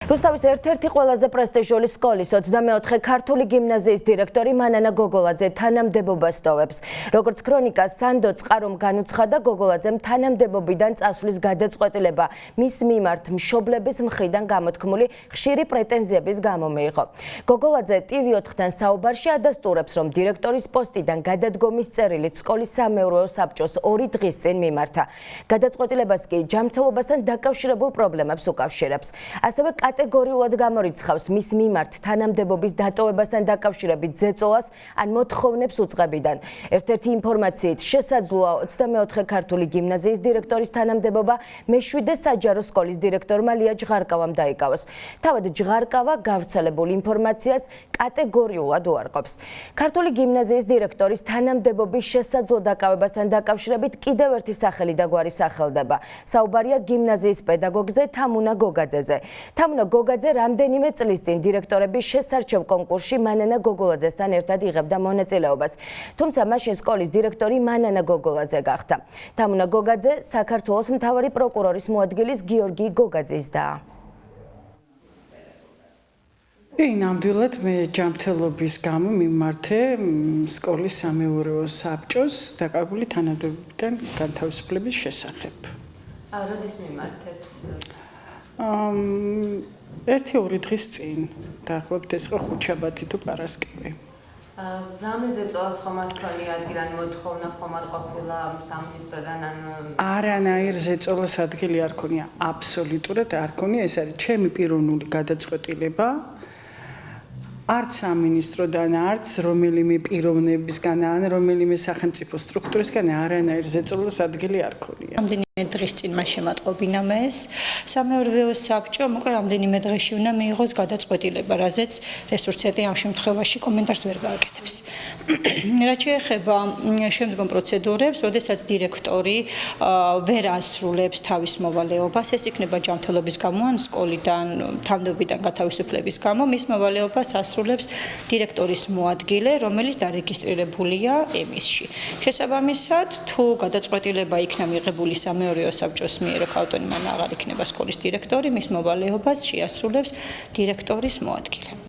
რუსთავის ერთ-ერთი ყველაზე პრესტიჟული სკოლის 24 ქართული გიმნაზიის დირექტორი მანანა გოგოლაძე თანამდებობას ტოვებს. Როგორც ქრონიკას სანდო წყარომ განუცხადა, გოგოლაძემ თანამდებობიდან წასვლის გადაწყვეტილება მის მიმართ მშობლების მხრიდან გამოთქმული ხშირი პრეტენზიების გამო მიიღო. გოგოლაძე TV4-თან საუბარში ადასტურებს, რომ დირექტორის პოსტიდან გადადგომის წერილით სკოლის სამეურვეო საბჭოს 2 დღის წინ მიმართა. გადაწყვეტილებას კი ჯანმრთელობასთან დაკავშირებულ პრობლემებს უკავშირებს. ასევე კატეგორიულად გამორიცხავს მის მიმართ თანამდებობის დატოვებასთან დაკავშირებით ზეწოლას ან მოთხოვნებს უწყებიდან. ერთ-ერთი ინფორმაციით შესაძლოა 24 ქართული გიმნაზიის დირექტორის თანამდებობა მე-7 საჯარო სკოლის დირექტორმა ლია ჯღარკავამ დაიკავოს. თავად ჯღარკავა გავრცელებულ ინფორმაციას კატეგორიულად უარყოფს. ქართული გიმნაზიის დირექტორის თანამდებობის შესაძლო დაკავებასთან დაკავშირებით კიდევ ერთი სახელი და გვარი სახელდება. საუბარია გიმნაზიის პედაგოგზე თამუნა გოგაძეზე. თამუნა გოგაძე რამდენიმე წლის წინ დირექტორების შესარჩევ კონკურსში მანანა გოგოლაძესთან ერთად იღებდა მონაწილეობას. თუმცა მაშინ სკოლის დირექტორი მანანა გოგოლაძე გახდა. თამუნა გოგაძე საქართველოს მთავარი პროკურორის მოადგილის გიორგი გოგაძის და. ნამდვილად მე ჯანმრთელობის გამო მიმართე სკოლის სამეურვეო საბჭოს დაკავებული თანამდებობიდან განთავისუფლების შესახებ. როდის მიმართეთ? 1-2 დღის წინ დაახლოებით ეს ხო ხუთშაბათი თუ პარასკევი. რამე ზეწოლას ხომ არ ქონია ადგილანი მოთხოვნა ხომ არ ყოფილა სამინისტროდან ან არანაირ ზეწოლას ადგილი არ ქონია, აბსოლუტურად არ ქონია, ეს არის ჩემი პიროვნული გადაწყვეტილება. არც სამინისტროდან, არც რომელიმე პიროვნებისგან ან რომელიმე სახელმწიფო სტრუქტურისგან არანაირ ზეწოლას ადგილი არ ქონია. რამდენიმე დღის წინ მას შემატყობინა ეს სამეურვეო საბჭო, მოკლედ რამდენიმე დღეში უნდა მიიღოს გადაწყვეტილება, რაზეც რესურსები ამ შემთხვევაში კომენტარს ვერ გააკეთებს. რაც შეეხება შემდგომ პროცედურებს, როდესაც დირექტორი ვერ ასრულებს თავის მოვალეობას, ეს იქნება ჯანმრთელობის გამო ან სკოლიდან თანამდებობიდან გათავისუფლების გამო, მის მოვალეობას ასრულებს დირექტორის მოადგილე, რომელიც დარეგისტრირებულია ემისში. შესაბამისად, თუ გადაწყვეტილება იქნა მიღებული სამეურვეო საბჭოს მიერ, რომ ავტონომია აღარ იქნება სკოლის დირექტორი, მის მოვალეობას შეასრულებს დირექტორის მოადგილე.